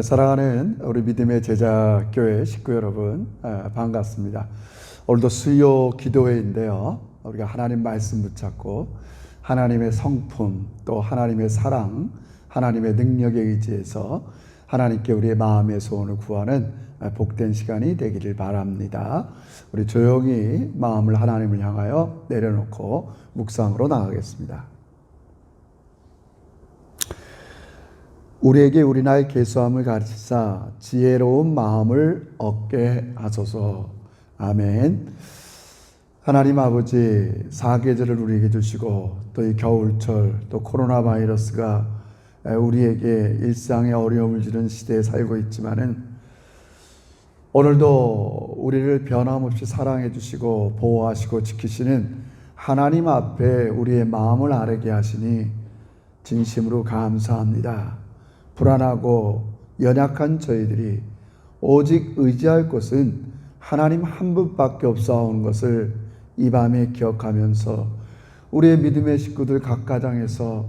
사랑하는 우리 믿음의 제자 교회 식구 여러분, 반갑습니다. 오늘도 수요 기도회인데요. 우리가 하나님 말씀 붙잡고 하나님의 성품, 또 하나님의 사랑, 하나님의 능력에 의지해서 하나님께 우리의 마음의 소원을 구하는 복된 시간이 되기를 바랍니다. 우리 조용히 마음을 하나님을 향하여 내려놓고 묵상으로 나가겠습니다. 우리에게 우리 나의 계수함을 가르치사 지혜로운 마음을 얻게 하소서. 아멘. 하나님 아버지, 사계절을 우리에게 주시고 또 이 겨울철, 또 코로나 바이러스가 우리에게 일상의 어려움을 주는 시대에 살고 있지만은 오늘도 우리를 변함없이 사랑해 주시고 보호하시고 지키시는 하나님 앞에 우리의 마음을 아뢰게 하시니 진심으로 감사합니다. 불안하고 연약한 저희들이 오직 의지할 곳은 하나님 한 분밖에 없사오는 것을 이 밤에 기억하면서 우리의 믿음의 식구들 각 가정에서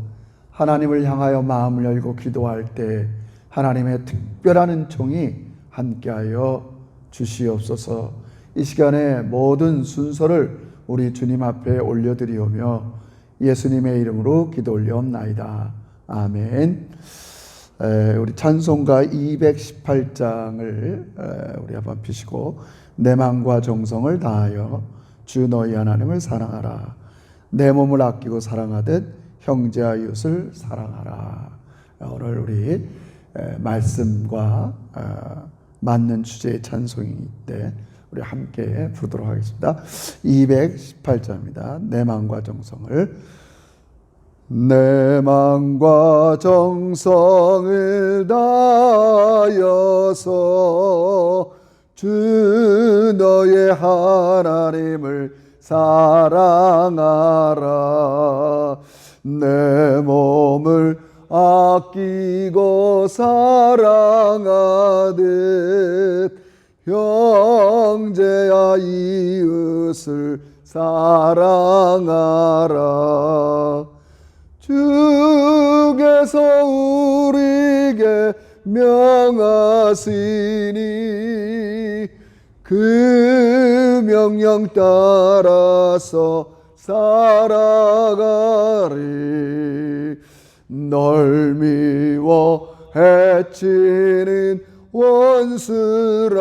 하나님을 향하여 마음을 열고 기도할 때 하나님의 특별한 은총이 함께하여 주시옵소서. 이 시간에 모든 순서를 우리 주님 앞에 올려드리오며 예수님의 이름으로 기도 올려옵나이다. 아멘. 우리 찬송가 218장을 우리 한번 피시고, 내 마음과 정성을 다하여 주 너희 하나님을 사랑하라. 내 몸을 아끼고 사랑하듯 형제와 이웃을 사랑하라. 오늘 우리 말씀과 맞는 주제의 찬송이 때 우리 함께 부르도록 하겠습니다. 218장입니다. 내 마음과 정성을. 내 마음과 정성을 다하여서 주 너의 하나님을 사랑하라. 내 몸을 아끼고 사랑하듯 형제야 이웃을 사랑하라. 주께서 우리에게 명하시니 그 명령 따라서 살아가리. 널 미워 해치는 원수라도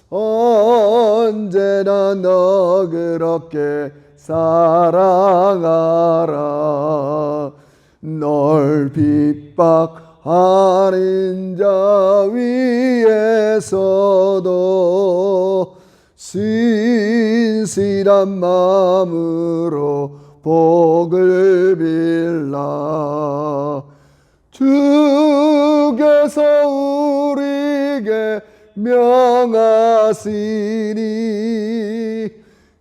언제나 너 그렇게 사랑하라. 널 핍박하는 자 위에서도 신실한 마음으로 복을 빌라. 주께서 우리에게 명하시니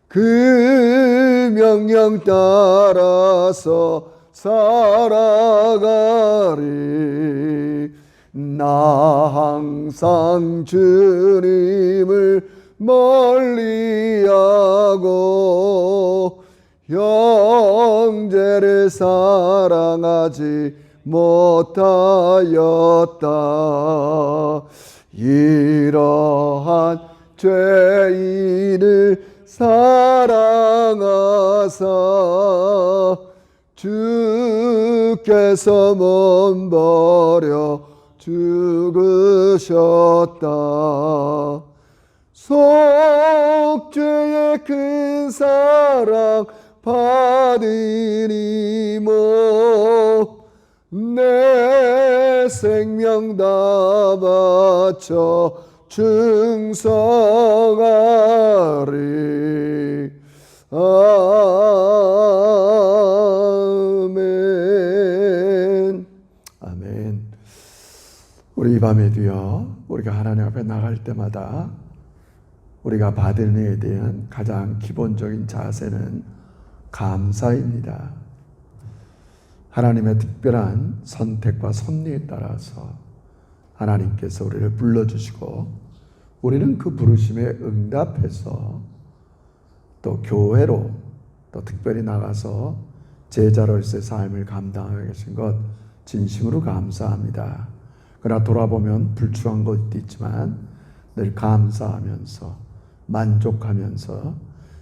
그 명령 따라서 살아가리. 나 항상 주님을 멀리하고 형제를 사랑하지 못하였다. 이러한 죄인을 사랑하사 주께서 몸 버려 죽으셨다. 속죄의 큰 사랑 받으니 내 생명 다 바쳐 충성하리. 아멘. 아멘. 우리 이 밤에도요, 우리가 하나님 앞에 나갈 때마다 우리가 받은 일에 대한 가장 기본적인 자세는 감사입니다. 하나님의 특별한 선택과 섭리에 따라서 하나님께서 우리를 불러주시고 우리는 그 부르심에 응답해서 또 교회로 또 특별히 나가서 제자로서의 삶을 감당하게 계신 것, 진심으로 감사합니다. 그러나 돌아보면 불충한 것도 있지만 늘 감사하면서 만족하면서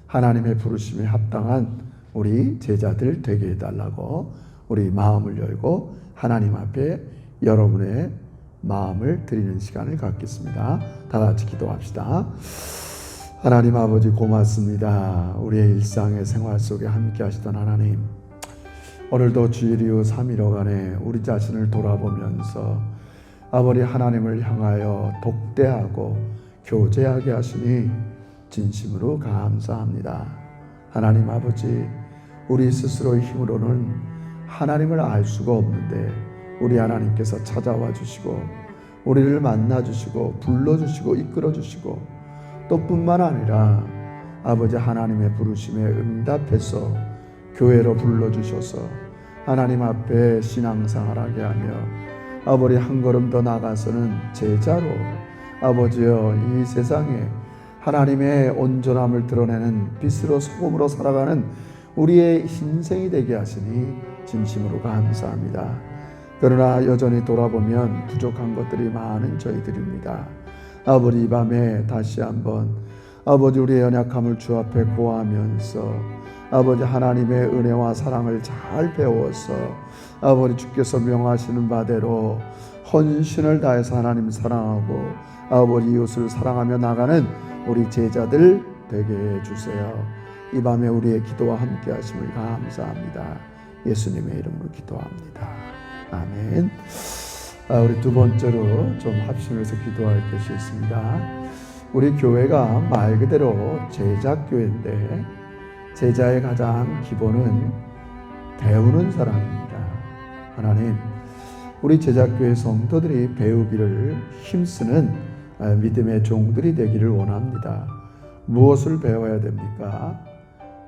하나님의 부르심에 합당한 우리 제자들 되게 해달라고 우리 마음을 열고 하나님 앞에 여러분의 마음을 드리는 시간을 갖겠습니다. 다 같이 기도합시다. 하나님 아버지 고맙습니다. 우리의 일상의 생활 속에 함께 하시던 하나님, 오늘도 주일 이후 3일여간에 우리 자신을 돌아보면서 아버지 하나님을 향하여 독대하고 교제하게 하시니 진심으로 감사합니다. 하나님 아버지, 우리 스스로의 힘으로는 하나님을 알 수가 없는데 우리 하나님께서 찾아와 주시고 우리를 만나 주시고 불러주시고 이끌어 주시고 또 뿐만 아니라 아버지 하나님의 부르심에 응답해서 교회로 불러주셔서 하나님 앞에 신앙생활하게 하며 아버지 한 걸음 더 나가서는 제자로 아버지여 이 세상에 하나님의 온전함을 드러내는 빛으로 소금으로 살아가는 우리의 인생이 되게 하시니 진심으로 감사합니다. 그러나 여전히 돌아보면 부족한 것들이 많은 저희들입니다. 아버지 이 밤에 다시 한번 아버지 우리의 연약함을 주 앞에 고하면서 아버지 하나님의 은혜와 사랑을 잘 배워서 아버지 주께서 명하시는 바대로 헌신을 다해서 하나님 사랑하고 아버지 이웃을 사랑하며 나가는 우리 제자들 되게 해주세요. 이 밤에 우리의 기도와 함께 하심을 감사합니다. 예수님의 이름으로 기도합니다. 아멘. 우리 두 번째로 좀 합심해서 기도할 것이 있습니다. 우리 교회가 말 그대로 제자교회인데 제자의 가장 기본은 배우는 사람입니다. 하나님, 우리 제자교회 성도들이 배우기를 힘쓰는 믿음의 종들이 되기를 원합니다. 무엇을 배워야 됩니까?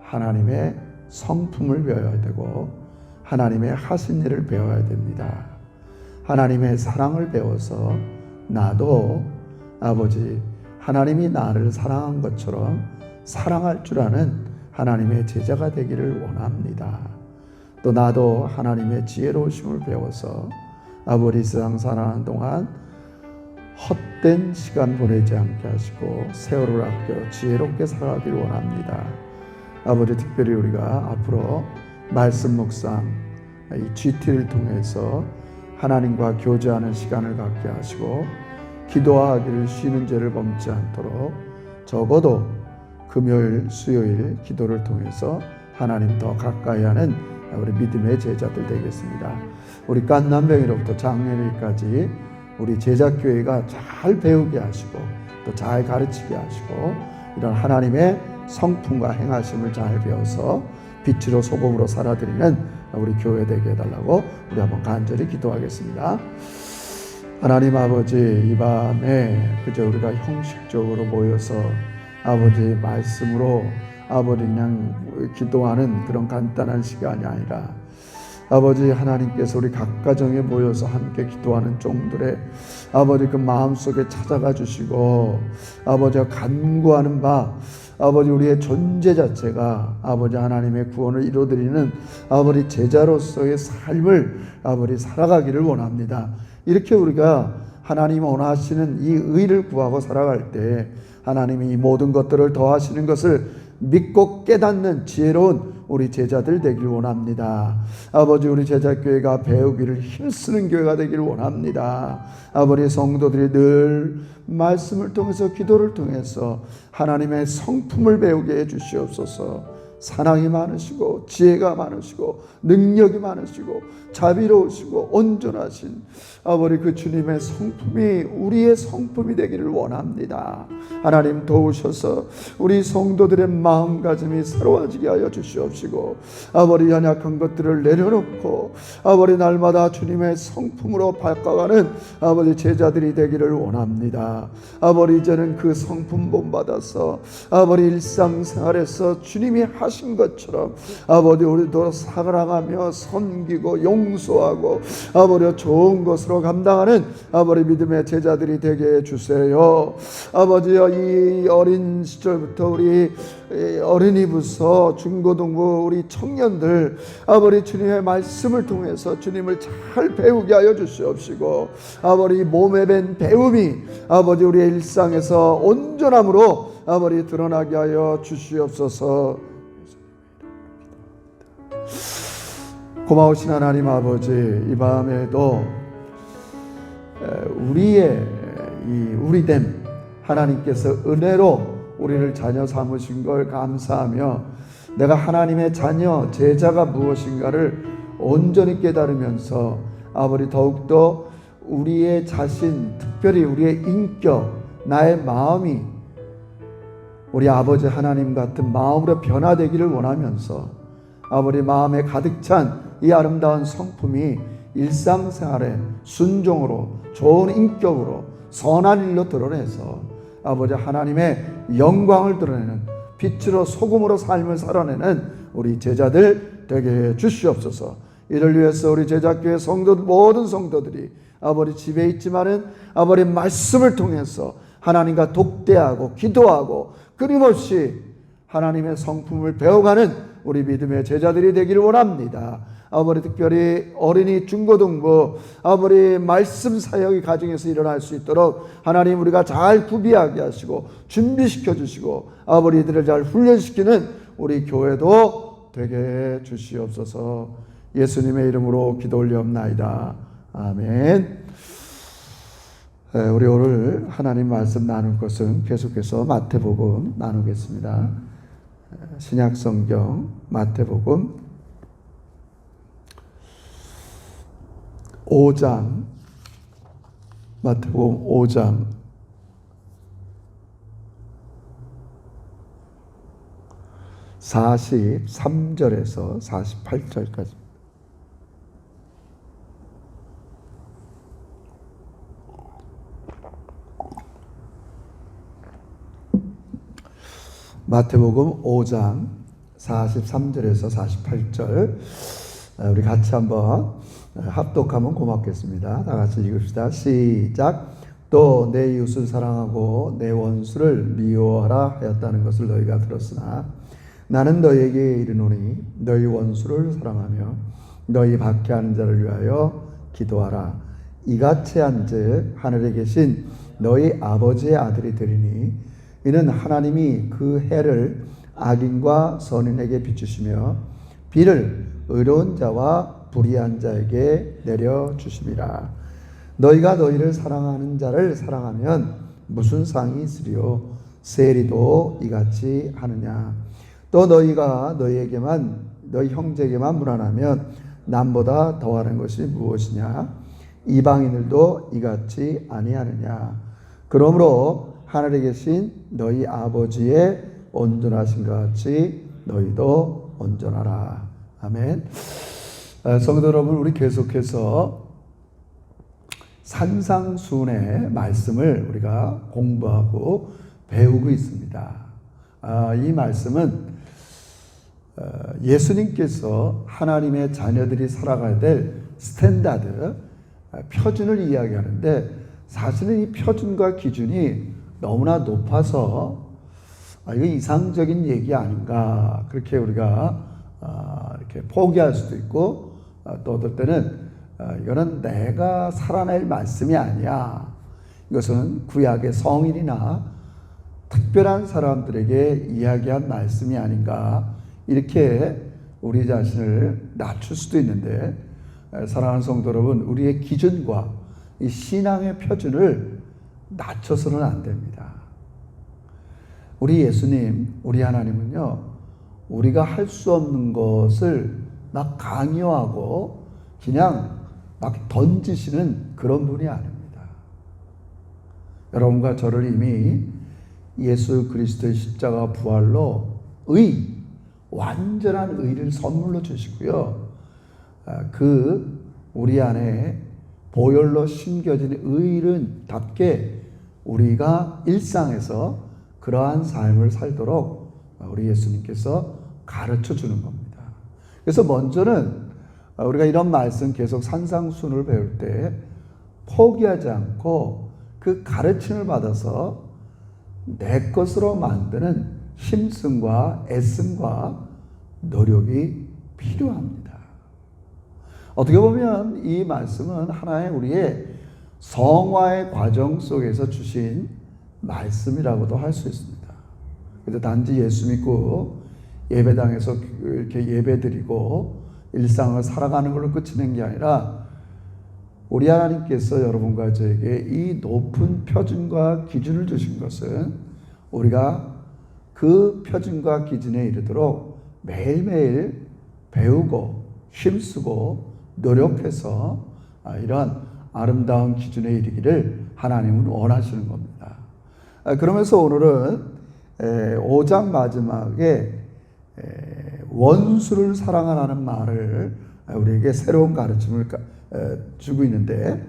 하나님의 성품을 배워야 되고 하나님의 하신 일을 배워야 됩니다. 하나님의 사랑을 배워서 나도 아버지 하나님이 나를 사랑한 것처럼 사랑할 줄 아는 하나님의 제자가 되기를 원합니다. 또 나도 하나님의 지혜로우심을 배워서 아버지 세상 살아가는 동안 헛된 시간 보내지 않게 하시고 세월을 아껴 지혜롭게 살아가기를 원합니다. 아버지 특별히 우리가 앞으로 말씀 묵상 이 GT를 통해서 하나님과 교제하는 시간을 갖게 하시고 기도하기를 쉬는 죄를 범치 않도록 적어도 금요일, 수요일 기도를 통해서 하나님 더 가까이 하는 우리 믿음의 제자들 되겠습니다. 우리 깐남병이로부터 장례일까지 우리 제자교회가 잘 배우게 하시고 또 잘 가르치게 하시고 이런 하나님의 성품과 행하심을 잘 배워서 빛으로 소금으로 살아드리는 우리 교회 되게 해달라고 우리 한번 간절히 기도하겠습니다. 하나님 아버지, 이 밤에 그저 우리가 형식적으로 모여서 아버지 말씀으로 아버지 그냥 기도하는 그런 간단한 시간이 아니라 아버지 하나님께서 우리 각 가정에 모여서 함께 기도하는 종들의 아버지 그 마음속에 찾아가 주시고 아버지가 간구하는 바 아버지 우리의 존재 자체가 아버지 하나님의 구원을 이루어드리는 아버지 제자로서의 삶을 아버지 살아가기를 원합니다. 이렇게 우리가 하나님 원하시는 이 의를 구하고 살아갈 때 하나님이 이 모든 것들을 더하시는 것을 믿고 깨닫는 지혜로운 우리 제자들 되길 원합니다. 아버지 우리 제자교회가 배우기를 힘쓰는 교회가 되기를 원합니다. 아버지 성도들이 늘 말씀을 통해서 기도를 통해서 하나님의 성품을 배우게 해주시옵소서. 사랑이 많으시고 지혜가 많으시고 능력이 많으시고 자비로우시고 온전하신 아버지 그 주님의 성품이 우리의 성품이 되기를 원합니다. 하나님 도우셔서 우리 성도들의 마음가짐이 새로워지게 하여 주시옵시고 아버지 연약한 것들을 내려놓고 아버지 날마다 주님의 성품으로 바꿔가는 아버지 제자들이 되기를 원합니다. 아버지 이제는 그 성품 본받아서 아버지 일상생활에서 주님이 하신 사랑하신 것처럼 아버지 우리도 사랑하며 섬기고 용서하고 아버지 좋은 것으로 감당하는 아버지 믿음의 제자들이 되게 해주세요. 아버지여, 이 어린 시절부터 우리 어린이부터 중고등부 우리 청년들 아버지 주님의 말씀을 통해서 주님을 잘 배우게 하여 주시옵시고 아버지 몸에 밴 배움이 아버지 우리의 일상에서 온전함으로 아버지 드러나게 하여 주시옵소서. 고마우신 하나님 아버지, 이 밤에도 우리의 이 우리됨 하나님께서 은혜로 우리를 자녀 삼으신 걸 감사하며 내가 하나님의 자녀 제자가 무엇인가를 온전히 깨달으면서 아버지 더욱더 우리의 자신, 특별히 우리의 인격, 나의 마음이 우리 아버지 하나님 같은 마음으로 변화되기를 원하면서 아버지 마음에 가득 찬 이 아름다운 성품이 일상생활에 순종으로 좋은 인격으로 선한 일로 드러내서 아버지 하나님의 영광을 드러내는 빛으로 소금으로 삶을 살아내는 우리 제자들 되게 해 주시옵소서. 이를 위해서 우리 제자교회 성도 모든 성도들이 아버지 집에 있지만은 아버지 말씀을 통해서 하나님과 독대하고 기도하고 끊임없이 하나님의 성품을 배워가는 우리 믿음의 제자들이 되기를 원합니다. 아버지 특별히 어린이 중고등부 아버지 말씀 사역이 가정에서 일어날 수 있도록 하나님 우리가 잘 구비하게 하시고 준비시켜 주시고 아버지 이들을 잘 훈련시키는 우리 교회도 되게 해 주시옵소서. 예수님의 이름으로 기도 올리옵나이다. 아멘. 우리 오늘 하나님 말씀 나눌 것은 계속해서 마태복음 나누겠습니다. 신약성경 마태복음 5장, 마태복음 5장 43절에서 48절까지. 마태복음 5장 43절에서 48절 우리 같이 한번 합독하면 고맙겠습니다. 다 같이 읽읍시다. 시작. 또 내 이웃을 사랑하고 내 원수를 미워하라 하였다는 것을 너희가 들었으나 나는 너희에게 이르노니 너희 원수를 사랑하며 너희 박해하는 자를 위하여 기도하라. 이같이 한즉 하늘에 계신 너희 아버지의 아들이 되리니 이는 하나님이 그 해를 악인과 선인에게 비추시며 비를 의로운 자와 불의한 자에게 내려주심이라. 너희가 너희를 사랑하는 자를 사랑하면 무슨 상이 있으리요? 세리도 이같이 하느냐? 또 너희가 너희 형제에게만 무난하면 남보다 더하는 것이 무엇이냐? 이방인들도 이같이 아니하느냐? 그러므로 하늘에 계신 너희 아버지의 온전하신 것 같이 너희도 온전하라. 아멘. 성도 여러분, 우리 계속해서 산상수훈의 말씀을 우리가 공부하고 배우고 있습니다. 이 말씀은 예수님께서 하나님의 자녀들이 살아가야 될 스탠다드, 표준을 이야기하는데 사실은 이 표준과 기준이 너무나 높아서 이거 이상적인 얘기 아닌가 그렇게 우리가 이렇게 포기할 수도 있고 또 어떨 때는 이거는 내가 살아낼 말씀이 아니야. 이것은 구약의 성인이나 특별한 사람들에게 이야기한 말씀이 아닌가 이렇게 우리 자신을 낮출 수도 있는데 사랑하는 성도 여러분, 우리의 기준과 이 신앙의 표준을 낮춰서는 안 됩니다. 우리 예수님, 우리 하나님은요, 우리가 할 수 없는 것을 막 강요하고 그냥 막 던지시는 그런 분이 아닙니다. 여러분과 저를 이미 예수 그리스도의 십자가 부활로 완전한 의를 선물로 주시고요. 우리 안에 보혈로 심겨진 의인답게 우리가 일상에서 그러한 삶을 살도록 우리 예수님께서 가르쳐 주는 겁니다. 그래서 먼저는 우리가 이런 말씀 계속 산상순을 배울 때 포기하지 않고 그 가르침을 받아서 내 것으로 만드는 힘씀과 애씀과 노력이 필요합니다. 어떻게 보면 이 말씀은 하나의 우리의 성화의 과정 속에서 주신 말씀이라고도 할 수 있습니다. 그래서 단지 예수 믿고 예배당에서 이렇게 예배드리고 일상을 살아가는 걸로 끝이는 게 아니라 우리 하나님께서 여러분과 저에게 이 높은 표준과 기준을 주신 것은 우리가 그 표준과 기준에 이르도록 매일매일 배우고 힘쓰고 노력해서 이런 아름다운 기준에 이르기를 하나님은 원하시는 겁니다. 그러면서 오늘은 5장 마지막에 원수를 사랑하라는 말을 우리에게 새로운 가르침을 주고 있는데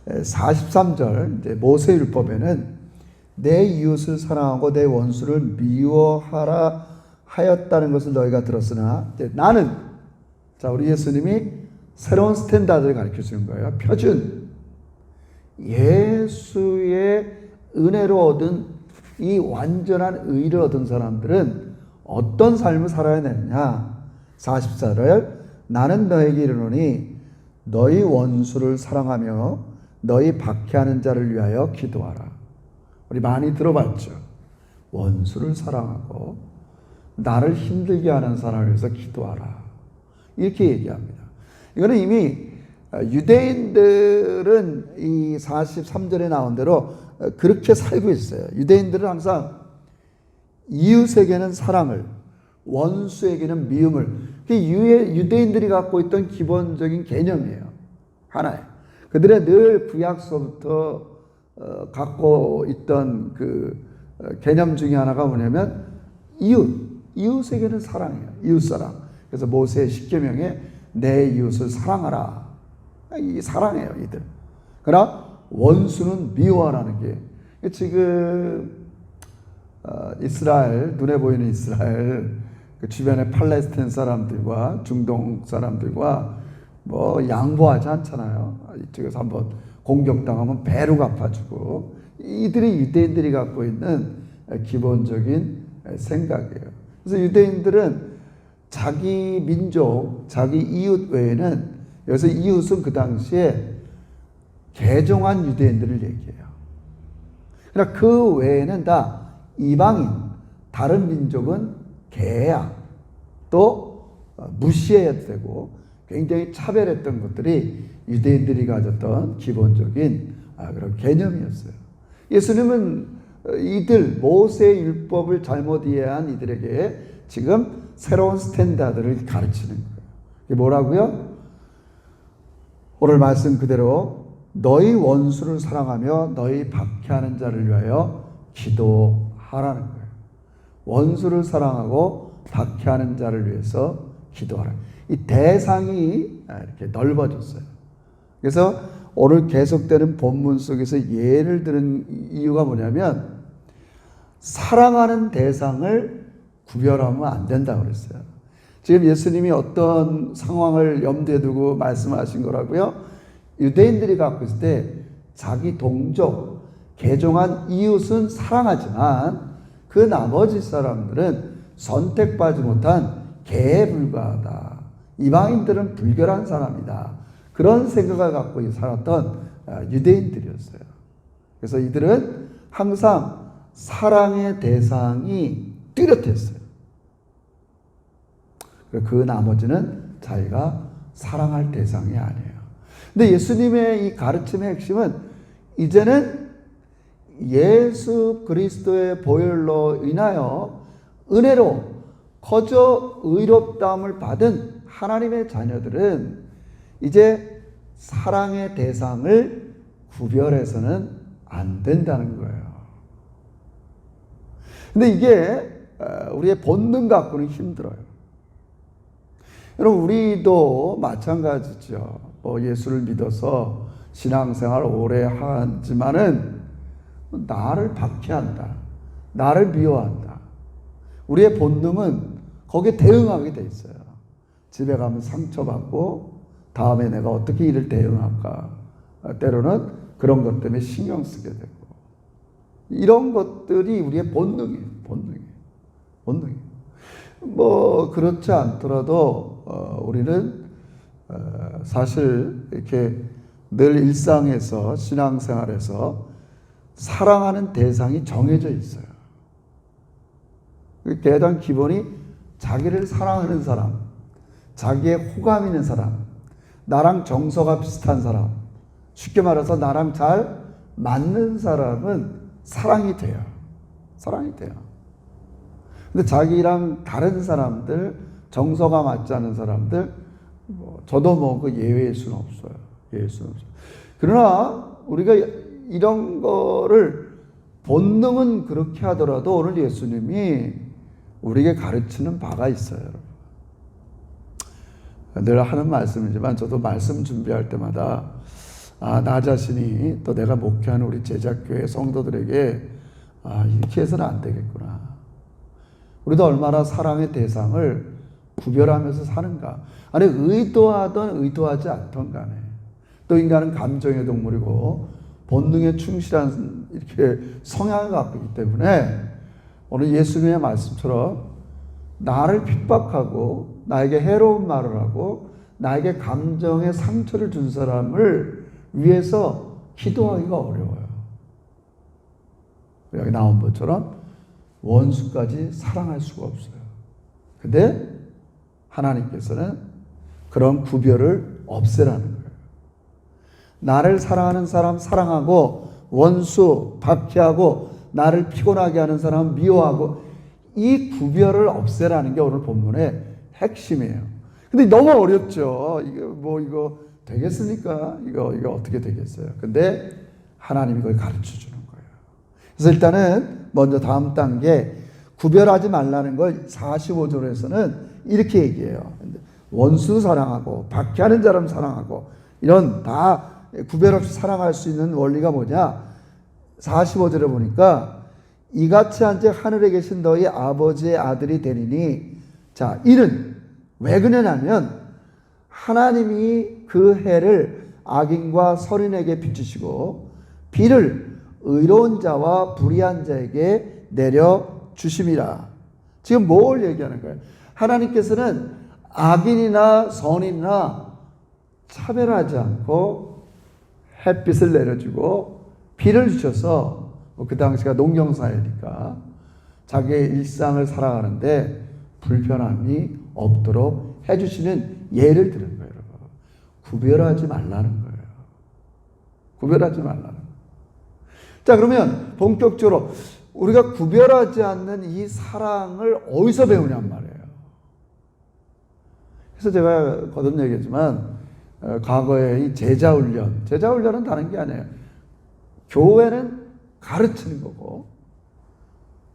43절 이제 모세율법에는 내 이웃을 사랑하고 내 원수를 미워하라 하였다는 것을 너희가 들었으나 나는 자 우리 예수님이 새로운 스탠다드를 가르쳐 주는 거예요. 표준 예수의 은혜로 얻은 이 완전한 의를 얻은 사람들은 어떤 삶을 살아야 되느냐. 44절 나는 너에게 이르노니 너희 원수를 사랑하며 너희 박해하는 자를 위하여 기도하라. 우리 많이 들어봤죠. 원수를 사랑하고 나를 힘들게 하는 사람을 위해서 기도하라. 이렇게 얘기합니다. 이거는 이미 유대인들은 이 43절에 나온 대로 그렇게 살고 있어요. 유대인들은 항상 이웃에게는 사랑을, 원수에게는 미움을. 그게 유대인들이 갖고 있던 기본적인 개념이에요. 하나예요. 그들의 늘 구약서부터 갖고 있던 그 개념 중에 하나가 뭐냐면 이웃에게는 사랑이에요. 이웃사랑. 그래서 모세의 십계명에 내 이웃을 사랑하라. 이 사랑해요, 이들. 그러나 원수는 미워하라는 게 지금 이스라엘, 눈에 보이는 이스라엘, 그 주변의 팔레스타인 사람들과 중동 사람들과 뭐 양보하지 않잖아요. 이쪽에서 한번 공격당하면 배로 갚아주고 이들이 유대인들이 갖고 있는 기본적인 생각이에요. 그래서 유대인들은 자기 민족, 자기 이웃 외에는 여기서 이웃은 그 당시에 개종한 유대인들을 얘기해요. 그러나 그 외에는 다 이방인, 다른 민족은 개야. 또 무시해야 되고 굉장히 차별했던 것들이 유대인들이 가졌던 기본적인 그런 개념이었어요. 예수님은 이들 모세의 율법을 잘못 이해한 이들에게 지금 새로운 스탠다드를 가르치는 거예요. 이게 뭐라고요? 오늘 말씀 그대로 너희 원수를 사랑하며 너희 박해하는 자를 위하여 기도하라는 거예요. 원수를 사랑하고 박해하는 자를 위해서 기도하라. 이 대상이 이렇게 넓어졌어요. 그래서 오늘 계속되는 본문 속에서 예를 들은 이유가 뭐냐면 사랑하는 대상을 구별하면 안 된다고 그랬어요. 지금 예수님이 어떤 상황을 염두에 두고 말씀하신 거라고요? 유대인들이 갖고 있을 때 자기 동족, 개종한 이웃은 사랑하지만 그 나머지 사람들은 선택받지 못한 개에 불과하다. 이방인들은 불결한 사람이다. 그런 생각을 갖고 살았던 유대인들이었어요. 그래서 이들은 항상 사랑의 대상이 뚜렷했어요. 그 나머지는 자기가 사랑할 대상이 아니에요. 근데 예수님의 이 가르침의 핵심은 이제는 예수 그리스도의 보혈로 인하여 은혜로 거저 의롭다함을 받은 하나님의 자녀들은 이제 사랑의 대상을 구별해서는 안 된다는 거예요. 근데 이게 우리의 본능 갖고는 힘들어요. 여러분 우리도 마찬가지죠. 예수를 믿어서 신앙생활 오래 하지만은 나를 박해한다. 나를 미워한다. 우리의 본능은 거기에 대응하게 돼 있어요. 집에 가면 상처받고 다음에 내가 어떻게 이를 대응할까. 때로는 그런 것 때문에 신경 쓰게 되고. 이런 것들이 우리의 본능이에요. 본능이에요. 뭐 그렇지 않더라도 우리는 사실 이렇게 늘 일상에서 신앙생활에서 사랑하는 대상이 정해져 있어요. 가장 기본이 자기를 사랑하는 사람, 자기의 호감 있는 사람, 나랑 정서가 비슷한 사람, 쉽게 말해서 나랑 잘 맞는 사람은 사랑이 돼요. 사랑이 돼요. 근데 자기랑 다른 사람들, 정서가 맞지 않는 사람들, 저도 그 예외일 수는 없어요. 예외일 수는 없어요. 그러나 우리가 이런 거를 본능은 그렇게 하더라도 오늘 예수님이 우리에게 가르치는 바가 있어요. 여러분. 늘 하는 말씀이지만 저도 말씀 준비할 때마다 나 자신이 또 내가 목회하는 우리 제자교회 성도들에게 이렇게 해서는 안 되겠구나. 우리도 얼마나 사랑의 대상을 구별하면서 사는가. 아니 의도하든 의도하지 않던 간에 또 인간은 감정의 동물이고 본능에 충실한 이렇게 성향을 갖고 있기 때문에 오늘 예수님의 말씀처럼 나를 핍박하고 나에게 해로운 말을 하고 나에게 감정의 상처를 준 사람을 위해서 기도하기가 어려워요. 여기 나온 것처럼 원수까지 사랑할 수가 없어요. 근데 하나님께서는 그런 구별을 없애라는 거예요. 나를 사랑하는 사람 사랑하고 원수 박해하고 나를 피곤하게 하는 사람 미워하고 이 구별을 없애라는 게 오늘 본문의 핵심이에요. 근데 너무 어렵죠. 이거 되겠습니까? 이거 어떻게 되겠어요? 근데 하나님이 그걸 가르쳐 주는 거예요. 그래서 일단은 먼저 다음 단계 구별하지 말라는 걸 45절에서는 이렇게 얘기해요. 원수 사랑하고 박해하는 사람 사랑하고 이런 다 구별 없이 사랑할 수 있는 원리가 뭐냐? 45절에 보니까 이같이 한즉 하늘에 계신 너희 아버지의 아들이 되리니 자 이는 왜 그러냐면 하나님이 그 해를 악인과 선인에게 비추시고 비를 의로운 자와 불의한 자에게 내려 주심이라. 지금 뭘 얘기하는 거예요? 하나님께서는 악인이나 선인이나 차별하지 않고 햇빛을 내려주고 비를 주셔서 그 당시가 농경사회니까 자기의 일상을 살아가는데 불편함이 없도록 해주시는 예를 들은 거예요. 구별하지 말라는 거예요. 구별하지 말라는 거예요. 자, 그러면 본격적으로 우리가 구별하지 않는 이 사랑을 어디서 배우냔 말이에요. 그래서 제가 거듭 얘기했지만 과거에 이 제자훈련은 다른 게 아니에요. 교회는 가르치는 거고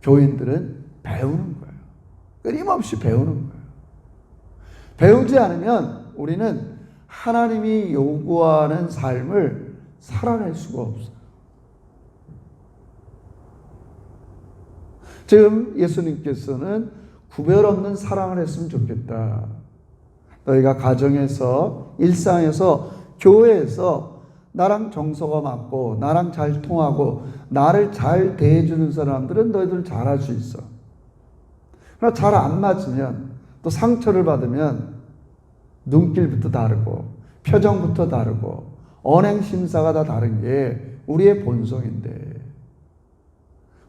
교인들은 배우는 거예요. 끊임없이 배우는 거예요. 배우지 않으면 우리는 하나님이 요구하는 삶을 살아낼 수가 없어요. 지금 예수님께서는 구별 없는 사랑을 했으면 좋겠다. 너희가 가정에서, 일상에서, 교회에서 나랑 정서가 맞고 나랑 잘 통하고 나를 잘 대해주는 사람들은 너희들 잘할 수 있어. 그러나 잘 안 맞으면 또 상처를 받으면 눈길부터 다르고 표정부터 다르고 언행심사가 다 다른 게 우리의 본성인데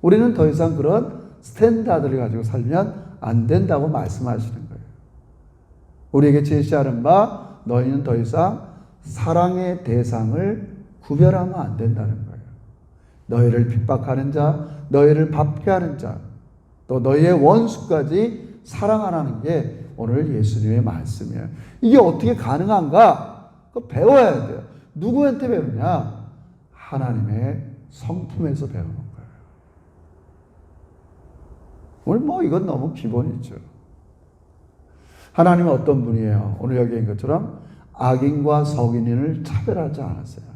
우리는 더 이상 그런 스탠다드를 가지고 살면 안 된다고 말씀하시는 거예요. 우리에게 제시하는 바 너희는 더 이상 사랑의 대상을 구별하면 안 된다는 거예요. 너희를 핍박하는 자, 너희를 박해하는 자, 또 너희의 원수까지 사랑하라는 게 오늘 예수님의 말씀이에요. 이게 어떻게 가능한가? 그거 배워야 돼요. 누구한테 배우냐? 하나님의 성품에서 배우는 거예요. 오늘 이건 너무 기본이죠. 하나님은 어떤 분이에요? 오늘 여기 있는 것처럼 악인과 성인을 차별하지 않았어요.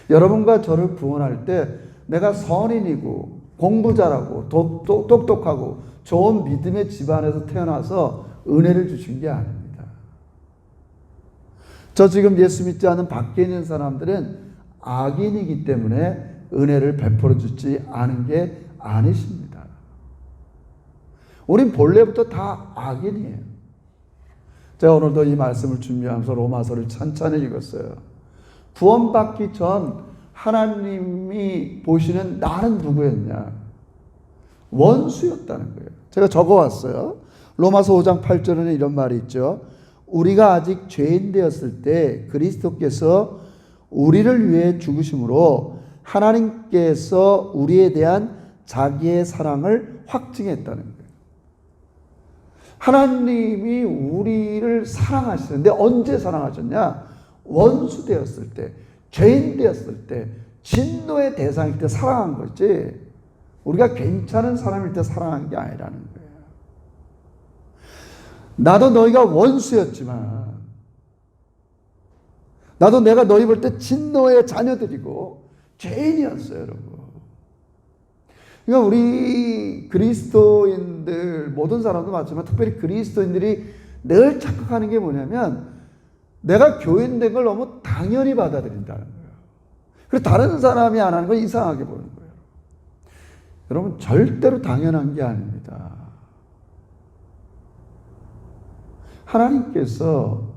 여러분과 저를 구원할 때 내가 선인이고 공부 잘하고 똑똑하고 좋은 믿음의 집안에서 태어나서 은혜를 주신 게 아닙니다. 저 지금 예수 믿지 않은 밖에 있는 사람들은 악인이기 때문에 은혜를 베풀어 주지 않은 게 아니십니다. 우린 본래부터 다 악인이에요. 제가 오늘도 이 말씀을 준비하면서 로마서를 찬찬히 읽었어요. 구원받기 전 하나님이 보시는 나는 누구였냐? 원수였다는 거예요. 제가 적어왔어요. 로마서 5장 8절에는 이런 말이 있죠. 우리가 아직 죄인 되었을 때 그리스도께서 우리를 위해 죽으심으로 하나님께서 우리에 대한 자기의 사랑을 확증했다는 거예요. 하나님이 우리를 사랑하시는데 언제 사랑하셨냐? 원수 되었을 때, 죄인 되었을 때, 진노의 대상일 때 사랑한 거지, 우리가 괜찮은 사람일 때 사랑한 게 아니라는 거예요. 나도 너희가 원수였지만, 나도 내가 너희 볼 때 진노의 자녀들이고 죄인이었어요, 여러분. 그러니까 우리 그리스도인들, 모든 사람도 맞지만 특별히 그리스도인들이 늘 착각하는 게 뭐냐면 내가 교인 된 걸 너무 당연히 받아들인다는 거예요. 그리고 다른 사람이 안 하는 걸 이상하게 보는 거예요. 여러분, 절대로 당연한 게 아닙니다. 하나님께서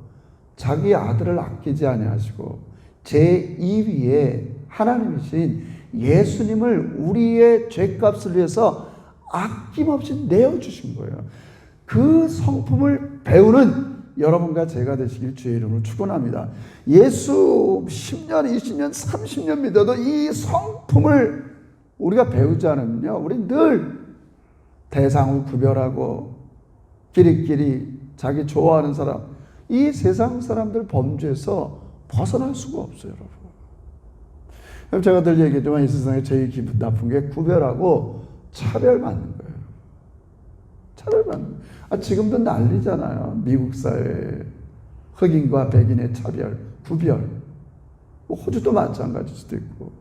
자기 아들을 아끼지 아니하시고 제2위의 하나님이신 예수님을 우리의 죄값을 위해서 아낌없이 내어주신 거예요. 그 성품을 배우는 여러분과 제가 되시길 주의 이름으로 축원합니다. 예수 10년, 20년, 30년 믿어도 이 성품을 우리가 배우지 않으면요, 우리 늘 대상을 구별하고 끼리끼리 자기 좋아하는 사람, 이 세상 사람들 범죄에서 벗어날 수가 없어요, 여러분. 제가 늘 얘기했지만 이 세상에 제일 기분 나쁜 게 구별하고 차별받는 거예요. 차별받는 거예요. 지금도 난리잖아요. 미국 사회 흑인과 백인의 차별, 구별. 호주도 마찬가지일 수도 있고.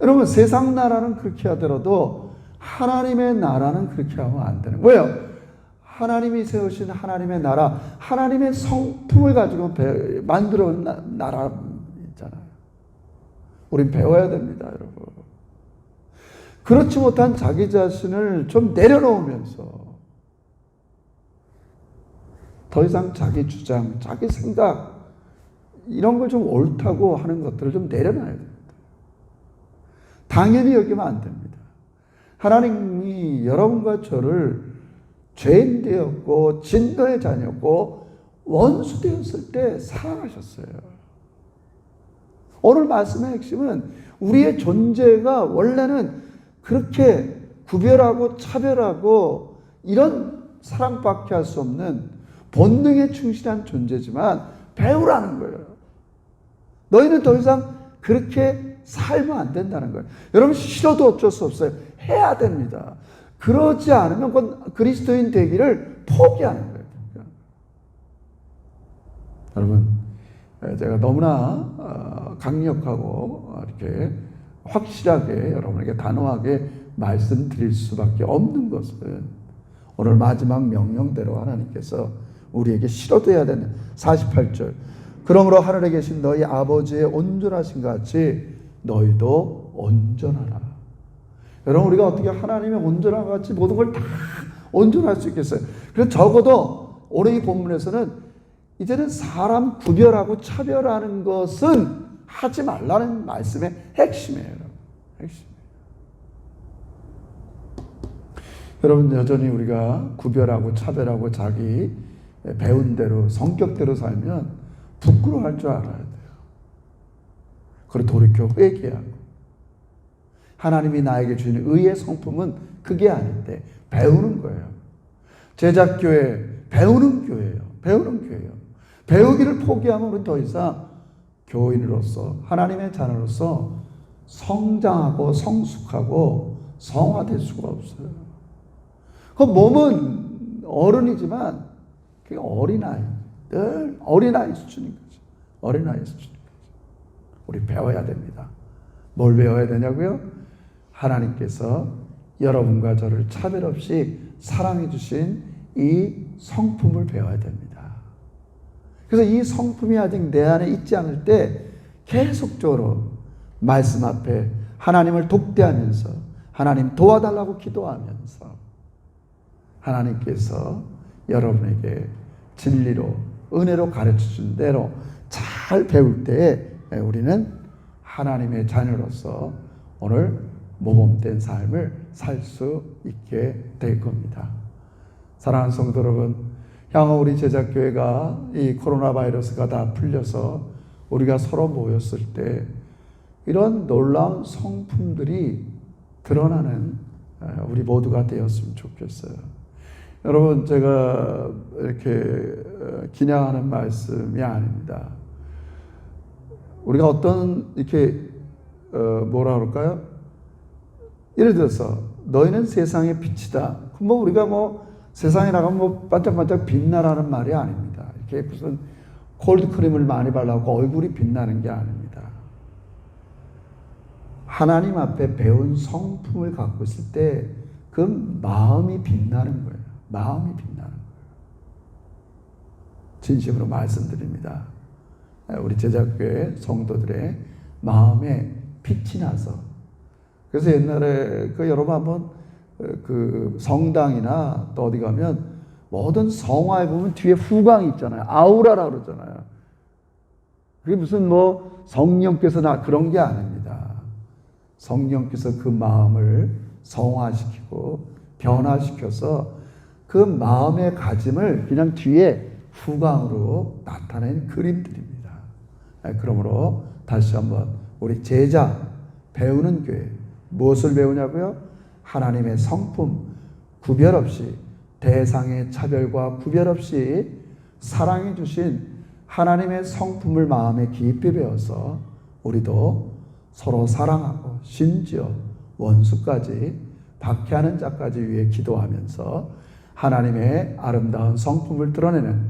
여러분, 세상 나라는 그렇게 하더라도 하나님의 나라는 그렇게 하면 안 되는 거예요. 왜요? 하나님이 세우신 하나님의 나라, 하나님의 성품을 가지고 만들어 온 나라 있잖아요. 우린 배워야 됩니다, 여러분. 그렇지 못한 자기 자신을 좀 내려놓으면서 더 이상 자기 주장, 자기 생각 이런 걸 좀 옳다고 하는 것들을 좀 내려놔야 됩니다. 당연히 여기면 안 됩니다. 하나님이 여러분과 저를 죄인 되었고 진노의 자녀였고 원수 되었을 때 사랑하셨어요. 오늘 말씀의 핵심은 우리의 존재가 원래는 그렇게 구별하고 차별하고 이런 사랑밖에 할 수 없는 본능에 충실한 존재지만 배우라는 거예요. 너희는 더 이상 그렇게 살면 안 된다는 거예요. 여러분, 싫어도 어쩔 수 없어요. 해야 됩니다. 그러지 않으면 그건 그리스도인 되기를 포기하는 거예요. 여러분, 제가 너무나 강력하고 이렇게 확실하게 여러분에게 단호하게 말씀드릴 수밖에 없는 것은 오늘 마지막 명령대로 하나님께서 우리에게 실어둬야 되는 48절. 그러므로 하늘에 계신 너희 아버지의 온전하신 같이 너희도 온전하라. 여러분, 우리가 어떻게 하나님의 온전함 같이 모든 걸 다 온전할 수 있겠어요? 그래서 적어도 오늘 이 본문에서는 이제는 사람 구별하고 차별하는 것은 하지 말라는 말씀의 핵심이에요. 핵심이에요. 여러분, 여전히 우리가 구별하고 차별하고 자기 배운 대로 성격대로 살면 부끄러워할 줄 알아야 돼요. 그리고 돌이켜 회개하고, 하나님이 나에게 주시는 의의 성품은 그게 아닌데 배우는 거예요. 제자교회, 배우는 교회예요. 배우는 교회예요. 배우기를 포기하면 우리는 더 이상 교인으로서 하나님의 자녀로서 성장하고 성숙하고 성화될 수가 없어요. 그 몸은 어른이지만 그게 어린아이, 늘 어린아이 수준인 거죠. 어린아이 수준인 거죠. 우리 배워야 됩니다. 뭘 배워야 되냐고요? 하나님께서 여러분과 저를 차별 없이 사랑해 주신 이 성품을 배워야 됩니다. 그래서 이 성품이 아직 내 안에 있지 않을 때 계속적으로 말씀 앞에 하나님을 독대하면서 하나님 도와달라고 기도하면서 하나님께서 여러분에게 진리로 은혜로 가르쳐준 대로 잘 배울 때에 우리는 하나님의 자녀로서 오늘 모범된 삶을 살 수 있게 될 겁니다. 사랑하는 성도 여러분, 향후 우리 제자교회가 이 코로나 바이러스가 다 풀려서 우리가 서로 모였을 때 이런 놀라운 성품들이 드러나는 우리 모두가 되었으면 좋겠어요. 여러분, 제가 이렇게 기냥하는 말씀이 아닙니다. 우리가 어떤 이렇게 뭐라 그럴까요? 예를 들어서 너희는 세상의 빛이다. 우리가 세상에 나가면 반짝반짝 빛나라는 말이 아닙니다. 이렇게 무슨 콜드크림을 많이 발라고 얼굴이 빛나는 게 아닙니다. 하나님 앞에 배운 성품을 갖고 있을 때 그 마음이 빛나는 거예요. 마음이 빛나는 거예요. 진심으로 말씀드립니다. 우리 제자교회 성도들의 마음에 빛이 나서. 그래서 옛날에 여러분 한번 성당이나 또 어디 가면 모든 성화에 보면 뒤에 후광이 있잖아요. 아우라라고 그러잖아요. 그게 무슨 성령께서 그런 게 아닙니다. 성령께서 그 마음을 성화시키고 변화시켜서 그 마음의 가짐을 그냥 뒤에 후광으로 나타낸 그림들입니다. 그러므로 다시 한번 우리 제자 배우는 교회 무엇을 배우냐고요? 하나님의 성품 구별 없이 대상의 차별과 구별 없이 사랑해 주신 하나님의 성품을 마음에 깊이 배워서 우리도 서로 사랑하고 심지어 원수까지 박해하는 자까지 위해 기도하면서 하나님의 아름다운 성품을 드러내는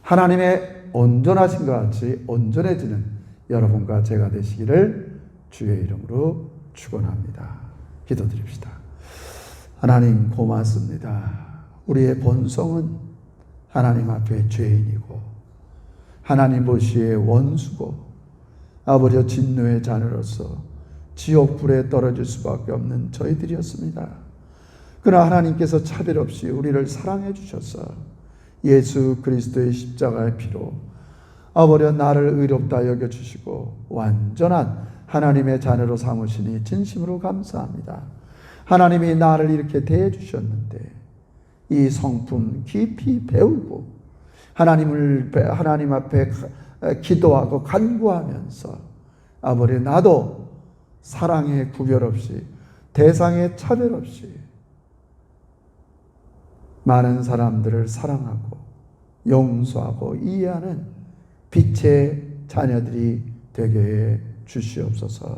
하나님의 온전하신 것 같이 온전해지는 여러분과 제가 되시기를 주의 이름으로 축원합니다. 기도드립시다. 하나님 고맙습니다. 우리의 본성은 하나님 앞에 죄인이고 하나님 보시기에 원수고 아버지의 진노의 자녀로서 지옥불에 떨어질 수밖에 없는 저희들이었습니다. 그러나 하나님께서 차별 없이 우리를 사랑해 주셔서 예수 그리스도의 십자가의 피로 아버지 나를 의롭다 여겨주시고 완전한 하나님의 자녀로 삼으시니 진심으로 감사합니다. 하나님이 나를 이렇게 대해주셨는데 이 성품 깊이 배우고 하나님 앞에 기도하고 간구하면서 아버지 나도 사랑의 구별 없이 대상의 차별 없이 많은 사람들을 사랑하고 용서하고 이해하는 빛의 자녀들이 되게 해 주시옵소서.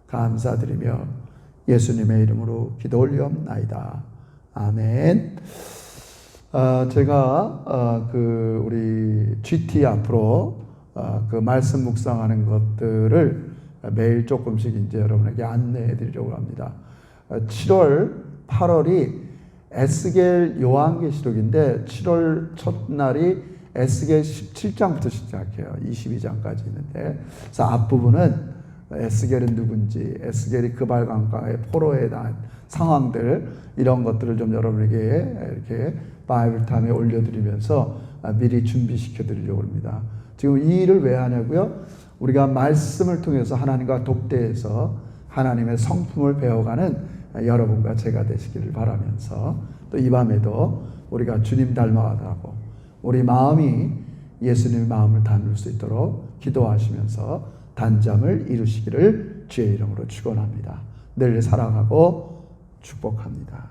감사드리며 예수님의 이름으로 기도 올리옵나이다. 아멘. 제가 우리 GT 앞으로 그 말씀 묵상하는 것들을 매일 조금씩 이제 여러분에게 안내해 드리려고 합니다. 7월, 8월이 에스겔 요한계시록인데 7월 첫날이 에스겔 17장부터 시작해요. 22장까지 있는데 그래서 앞부분은 에스겔은 누군지, 에스겔이 그발강가의 포로에 대한 상황들 이런 것들을 좀 여러분에게 이렇게 바이블 타임에 올려드리면서 미리 준비시켜 드리려고 합니다. 지금 이 일을 왜 하냐고요? 우리가 말씀을 통해서 하나님과 독대해서 하나님의 성품을 배워가는 여러분과 제가 되시기를 바라면서 또 이 밤에도 우리가 주님 닮아가라고 우리 마음이 예수님의 마음을 닮을 수 있도록 기도하시면서 단잠을 이루시기를 주의 이름으로 축원합니다. 늘 사랑하고 축복합니다.